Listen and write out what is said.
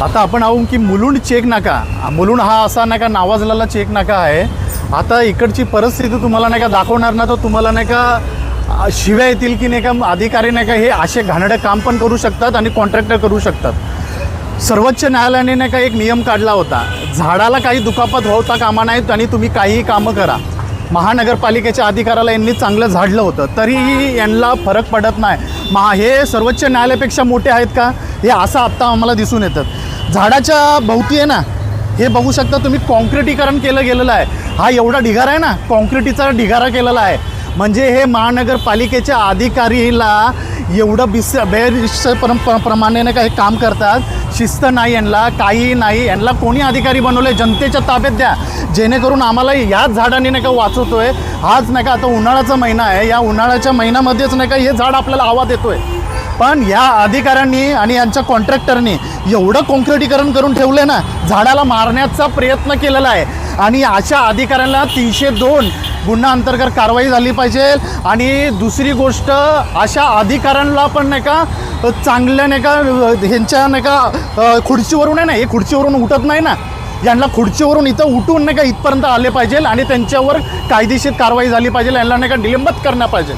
आता आपण आहोत की मुलुंड चेक नाका. मुलुंड हा असा नाही का नावाजलेला चेक नाका आहे. आता इकडची परिस्थिती तुम्हाला नाही का दाखवणार ना, तर तुम्हाला नाही का शिव्या येतील की नाही का अधिकारी नाही का हे असे घाणेरडे काम पण करू शकतात आणि कॉन्ट्रॅक्टर करू शकतात. सर्वोच्च न्यायालयाने नाही का एक नियम काढला होता, झाडाला काही दुखापत होता कामा नाहीत आणि तुम्ही काहीही कामं करा. महानगरपालिकेच्या अधिकाऱ्याला यांनी चांगलं झाडलं होतं, तरीही यांना फरक पडत नाही. हे सर्वोच्च न्यायालयापेक्षा मोठे आहेत का, हे असं आत्ता आम्हाला दिसून येतं. झाडाच्या भोवती आहे ना, हे बघू शकता तुम्ही, कॉन्क्रिटीकरण केलं गेलेलं आहे. हा एवढा ढिगारा आहे ना, कॉन्क्रिटीचा ढिगारा केलेला आहे. म्हणजे हे महानगरपालिकेच्या अधिकारीला एवढं प्रमाणे नाही का हे काम करतात. शिस्त नाही यांना, काही नाही. यांना कोणी अधिकारी बनवले, जनतेच्या ताब्यात द्या, जेणेकरून आम्हाला याच झाडाने नाही का वाचवतोय. आज नाही का आता उन्हाळ्याचा महिना आहे, या उन्हाळ्याच्या महिन्यामध्येच नाही का हे झाड आपल्याला आवाज देतोय. पण या अधिकाऱ्यांनी आणि यांच्या कॉन्ट्रॅक्टरनी एवढं कॉन्क्रिटीकरण करून ठेवलं ना, झाडाला मारण्याचा प्रयत्न केलेला आहे. आणि अशा अधिकाऱ्यांना 302 गुन्हा अंतर्गत कारवाई झाली पाहिजे. आणि दुसरी गोष्ट, अशा अधिकाऱ्यांना पण नाही का चांगल्या नाही का ह्यांच्या नाही का खुर्चीवरून आहे ना, हे खुर्चीवरून उठत नाही ना, यांना खुर्चीवरून इथं उठून नाही का इथपर्यंत आले पाहिजे आणि त्यांच्यावर कायदेशीर कारवाई झाली पाहिजे. यांना नाही का निलंबित करण्यात पाहिजे.